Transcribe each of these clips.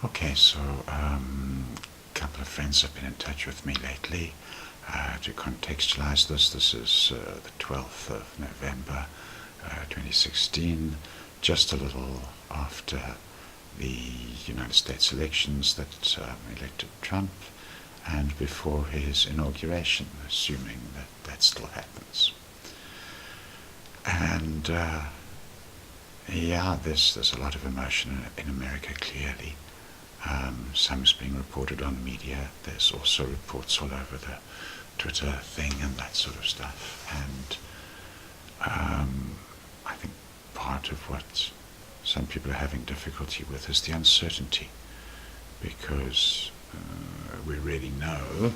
Okay, so a couple of friends have been in touch with me lately. To contextualize this, this is the 12th of November 2016, just a little after the United States elections that elected Trump, and before his inauguration, assuming that that still happens. And yeah, there's a lot of emotion in America, clearly. Some is being reported on the media. There's also reports all over the Twitter thing and that sort of stuff. And I think part of what some people are having difficulty with is the uncertainty, because we really know,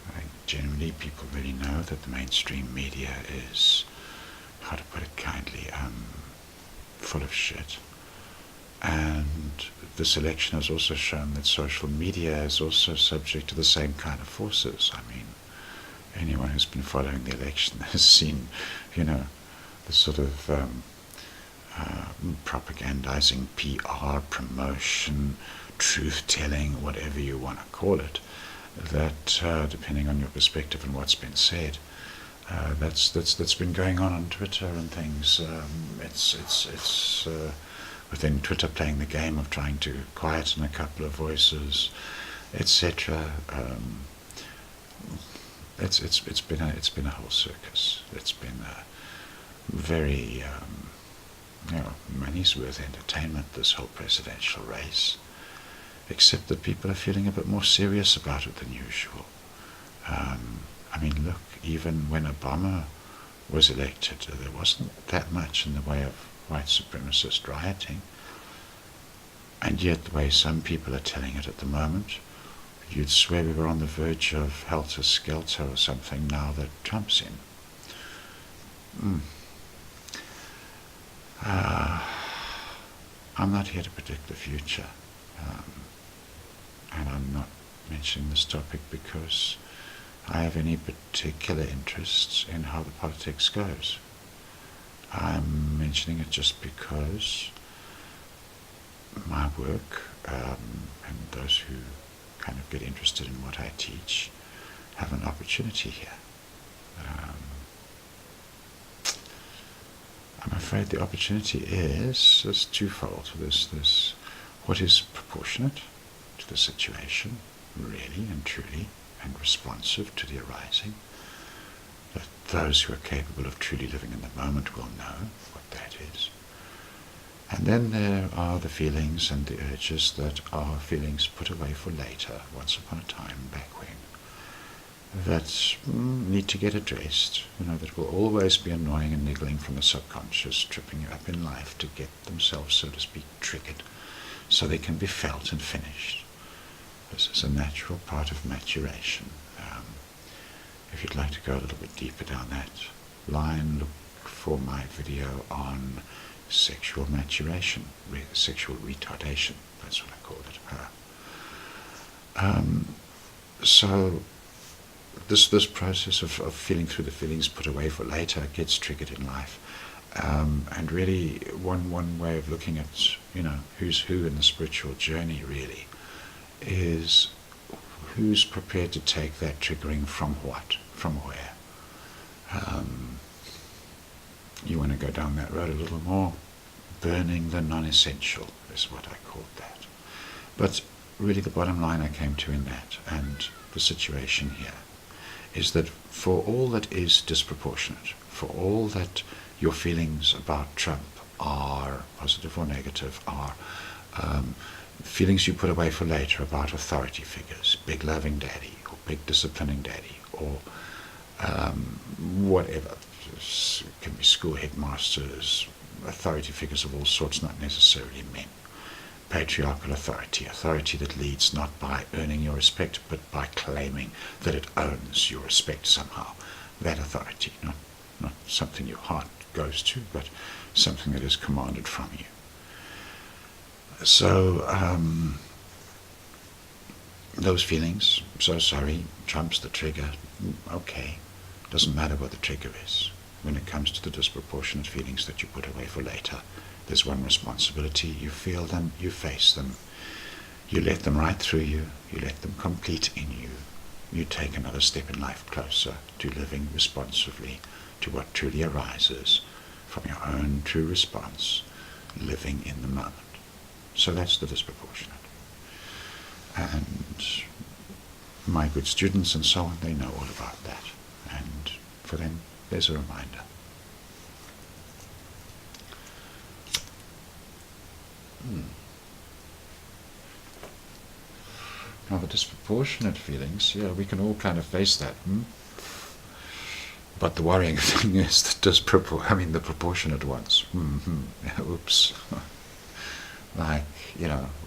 I think generally people really know that the mainstream media is, how to put it kindly, full of shit. And this election has also shown that social media is also subject to the same kind of forces. I mean, anyone who's been following the election has seen, the sort of propagandizing, PR, promotion, truth-telling, whatever you want to call it, that depending on your perspective and what's been said, that's been going on Twitter and things. It's within Twitter playing the game of trying to quieten a couple of voices, etc. It's been a whole circus. It's been a very money's worth entertainment, this whole presidential race, except that people are feeling a bit more serious about it than usual. I mean, look, even when Obama was elected, there wasn't that much in the way of white supremacist rioting, and yet the way some people are telling it at the moment, you'd swear we were on the verge of helter-skelter or something now that Trump's in. I'm not here to predict the future, and I'm not mentioning this topic because I have any particular interests in how the politics goes. I'm mentioning it just because my work, and those who kind of get interested in what I teach, have an opportunity here. I'm afraid the opportunity is twofold. There's what is proportionate to the situation, really and truly, and responsive to the arising, that those who are capable of truly living in the moment will know what that is. And then there are the feelings and the urges that are feelings put away for later, once upon a time, back when, that need to get addressed, that will always be annoying and niggling from the subconscious, tripping you up in life to get themselves, so to speak, triggered, so they can be felt and finished. This is a natural part of maturation. If you'd like to go a little bit deeper down that line, look for my video on sexual maturation, sexual retardation, that's what I called it. So this process of feeling through the feelings put away for later gets triggered in life. And really one way of looking at, who's who in the spiritual journey really is who's prepared to take that triggering from what, from where. You want to go down that road a little more. Burning the non-essential is what I called that. But really the bottom line I came to in that, and the situation here, is that for all that is disproportionate, for all that your feelings about Trump are, positive or negative, are feelings you put away for later about authority figures, big loving daddy, or big disciplining daddy, or whatever. It can be school headmasters, authority figures of all sorts, not necessarily men. Patriarchal authority, authority that leads not by earning your respect, but by claiming that it owns your respect somehow. That authority, not something your heart goes to, but something that is commanded from you. So, those feelings, so sorry, Trump's the trigger, okay, doesn't matter what the trigger is. When it comes to the disproportionate feelings that you put away for later, there's one responsibility: you feel them, you face them, You let them right through you. You let them complete in you. You take another step in life closer to living responsively to what truly arises from your own true response, living in the moment. So that's the disproportionate. And my good students and so on, they know all about that. And for them, there's a reminder. Now the disproportionate feelings, yeah, we can all kind of face that. But the worrying thing is the proportionate ones. Oops. Like,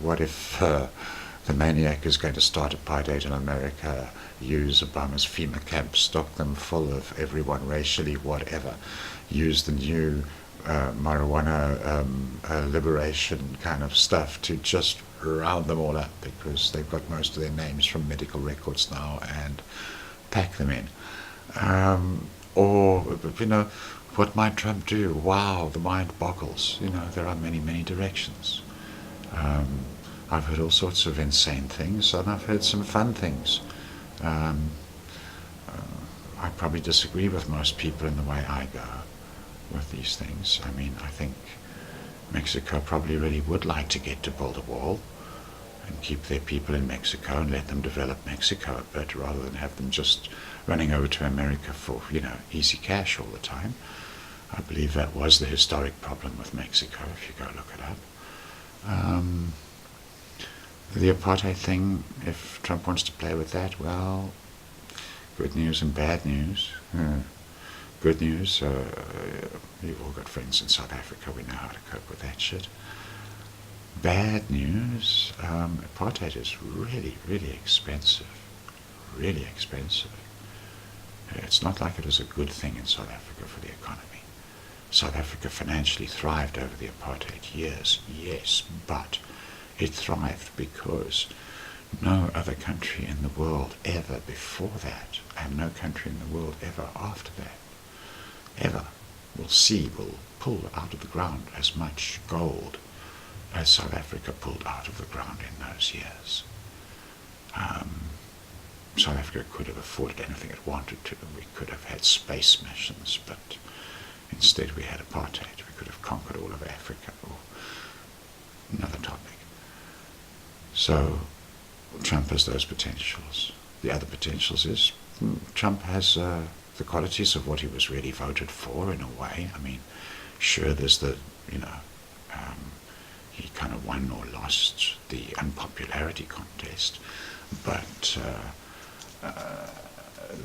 what if the maniac is going to start apartheid in America, use Obama's FEMA camps, stock them full of everyone racially, whatever, use the new marijuana liberation kind of stuff to just round them all up because they've got most of their names from medical records now and pack them in. Or, what might Trump do? Wow, the mind boggles. There are many, many directions. I've heard all sorts of insane things, and I've heard some fun things. I probably disagree with most people in the way I go with these things. I mean, I think Mexico probably really would like to get to build a wall and keep their people in Mexico and let them develop Mexico a bit rather than have them just running over to America for, easy cash all the time. I believe that was the historic problem with Mexico, if you go look it up. The apartheid thing, if Trump wants to play with that, well, good news and bad news. Good news, we've all got friends in South Africa, we know how to cope with that shit. Bad news, apartheid is really, really expensive. Really expensive. It's not like it was a good thing in South Africa for the economy. South Africa financially thrived over the apartheid years, yes, but it thrived because no other country in the world ever before that, and no country in the world ever after that, ever will pull out of the ground as much gold as South Africa pulled out of the ground in those years. South Africa could have afforded anything it wanted to. We could have had space missions, but instead we had apartheid. We could have conquered all of Africa, or another topic. So Trump has those potentials. The other potentials is Trump has the qualities of what he was really voted for in a way. I mean, sure, there's the, he kind of won or lost the unpopularity contest, but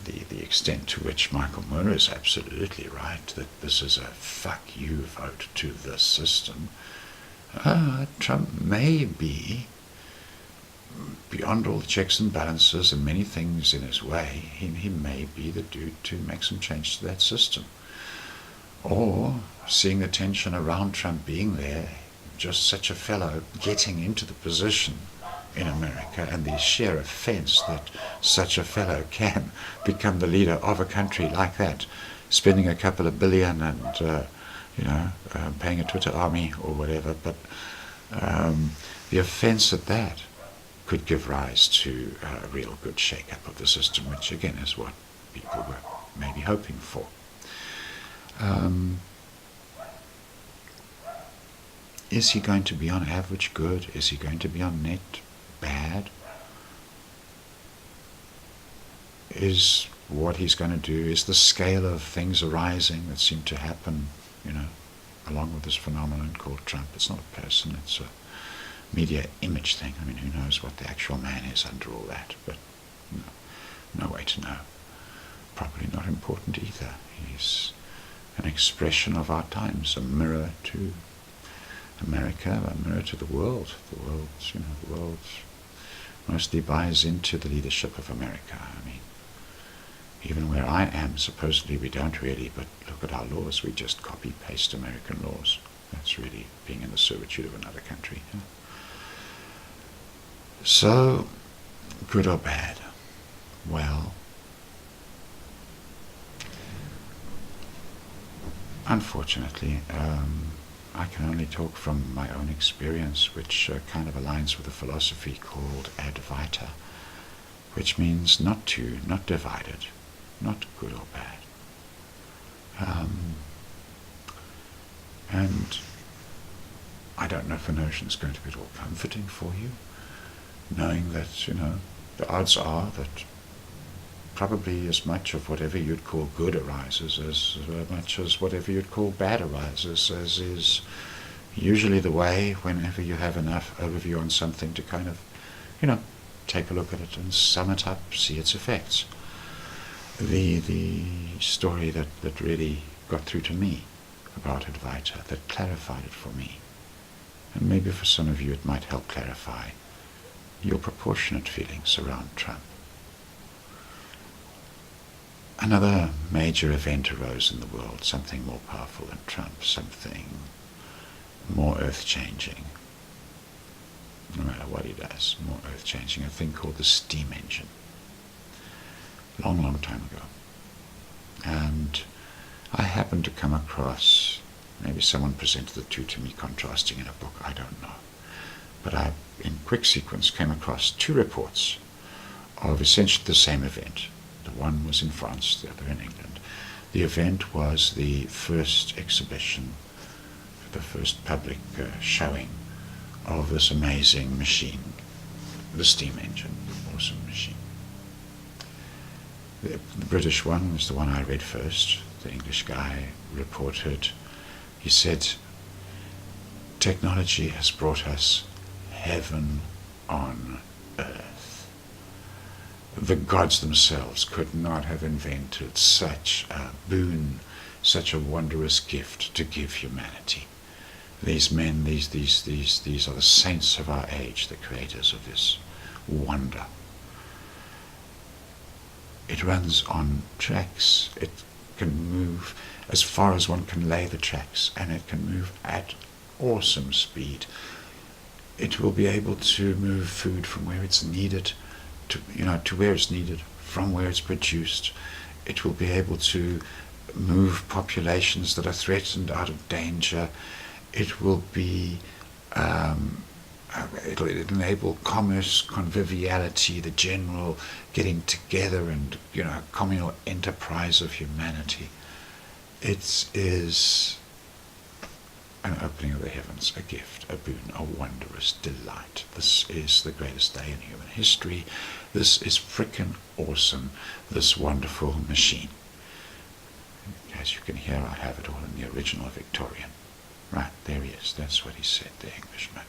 the extent to which Michael Moore is absolutely right that this is a fuck you vote to the system, Trump may be, beyond all the checks and balances and many things in his way, he may be the dude to make some change to that system. Or, seeing the tension around Trump being there, just such a fellow getting into the position in America, and the sheer offense that such a fellow can become the leader of a country like that, spending a couple of billion and, paying a Twitter army or whatever, but the offense at that could give rise to a real good shake-up of the system, which again is what people were maybe hoping for. Is he going to be on average good? Is he going to be on net bad? Is what he's going to do, is the scale of things arising that seem to happen, along with this phenomenon called Trump? It's not a person, it's a media image thing. I mean, who knows what the actual man is under all that, but no way to know. Probably not important either. He's an expression of our times, a mirror to America, a mirror to the world. The world mostly buys into the leadership of America. I mean, even where I am, supposedly we don't really, but look at our laws. We just copy-paste American laws. That's really being in the servitude of another country. So, good or bad? Well, unfortunately, I can only talk from my own experience, which kind of aligns with a philosophy called advaita, which means not divided, not good or bad. And I don't know if the notion is going to be at all comforting for you, knowing that, the odds are that probably as much of whatever you'd call good arises as much as whatever you'd call bad arises, as is usually the way whenever you have enough overview on something to kind of, take a look at it and sum it up, see its effects. The story that really got through to me about Advaita, that clarified it for me, and maybe for some of you it might help clarify your proportionate feelings around Trump. Another major event arose in the world, something more powerful than Trump, something more earth-changing, no matter what he does, more earth-changing, a thing called the steam engine. Long, long time ago. And I happened to come across, maybe someone presented the two to me contrasting in a book, I don't know. But I, in quick sequence, came across two reports of essentially the same event. The one was in France, the other in England. The event was the first exhibition, the first public showing of this amazing machine, the steam engine, awesome machine. The British one was the one I read first. The English guy reported, he said, technology has brought us heaven on earth. The gods themselves could not have invented such a boon, such a wondrous gift to give humanity. These men, these are the saints of our age, the creators of this wonder. It runs on tracks. It can move as far as one can lay the tracks, and it can move at awesome speed. It will be able to move food from where it's needed to where it's needed, from where it's produced. It will be able to move populations that are threatened out of danger. It will be it'll enable commerce, conviviality, the general getting together and communal enterprise of humanity. It is an opening of the heavens, a gift, a boon, a wondrous delight. This is the greatest day in human history. This is frickin' awesome, this wonderful machine. As you can hear, I have it all in the original Victorian. Right, there he is. That's what he said, the Englishman.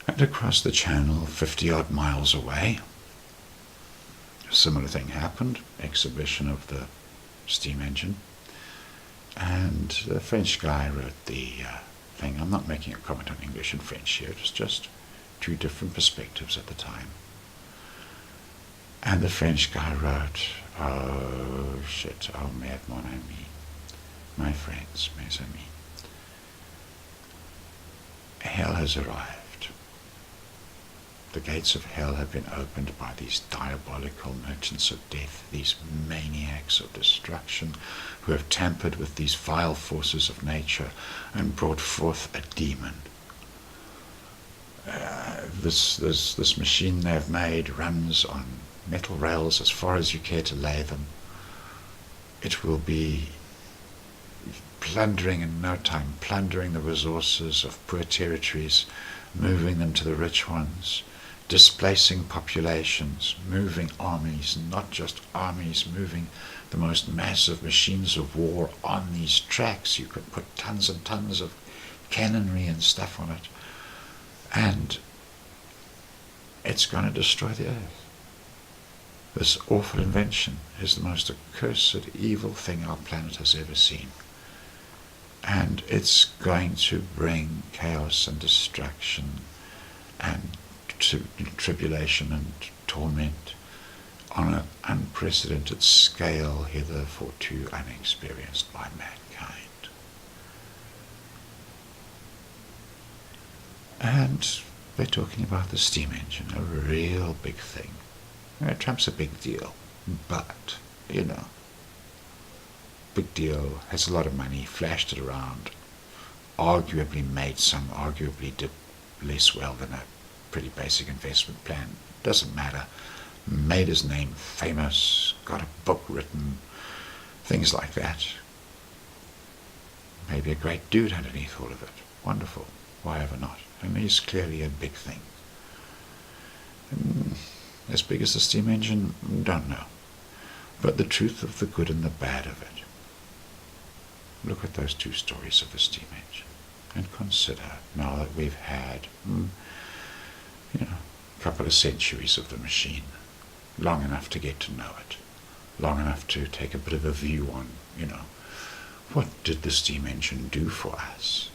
And across the channel, 50-odd miles away, a similar thing happened, exhibition of the steam engine. And the French guy wrote the thing. I'm not making a comment on English and French here, it was just two different perspectives at the time. And the French guy wrote, oh shit, oh merde mon ami, my friends, mes amis, hell has arrived. The gates of hell have been opened by these diabolical merchants of death, these maniacs of destruction, who have tampered with these vile forces of nature and brought forth a demon. This machine they have made runs on metal rails as far as you care to lay them. It will be plundering in no time, plundering the resources of poor territories, moving them to the rich ones, displacing populations, moving armies, not just armies, moving the most massive machines of war on these tracks. You could put tons and tons of cannonry and stuff on it, and it's going to destroy the earth. This awful invention is the most accursed, evil thing our planet has ever seen. And it's going to bring chaos and destruction and tribulation and torment on an unprecedented scale hitherto unexperienced by mankind. And we're talking about the steam engine, a real big thing. Trump's a big deal, but, big deal, has a lot of money, flashed it around, arguably made some, arguably did less well than a pretty basic investment plan. Doesn't matter. Made his name famous, got a book written, things like that. Maybe a great dude underneath all of it. Wonderful. Why ever not? And he's clearly a big thing. As big as the steam engine? Don't know. But the truth of the good and the bad of it. Look at those two stories of the steam engine and consider, now that we've had, a couple of centuries of the machine, long enough to get to know it, long enough to take a bit of a view on, what did the steam engine do for us?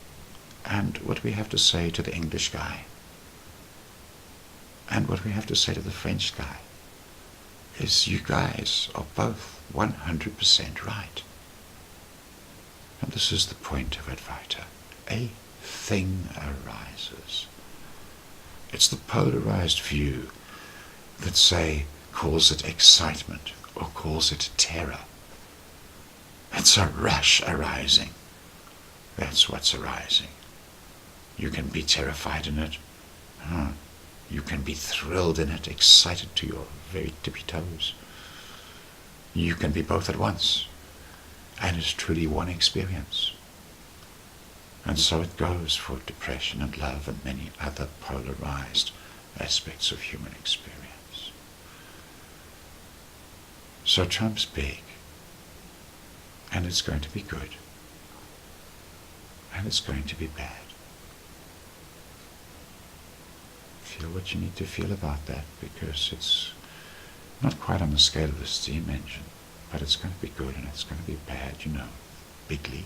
And what we have to say to the English guy, and what we have to say to the French guy, is you guys are both 100% right. And this is the point of Advaita. A thing arises. It's the polarized view that, say, calls it excitement or calls it terror. It's a rush arising. That's what's arising. You can be terrified in it. You can be thrilled in it, excited to your very tippy toes. You can be both at once. And it's truly one experience. And so it goes for depression and love and many other polarized aspects of human experience. So Trump's big. And it's going to be good. And it's going to be bad. Feel what you need to feel about that, because it's not quite on the scale of the steam engine, but it's going to be good and it's going to be bad, bigly.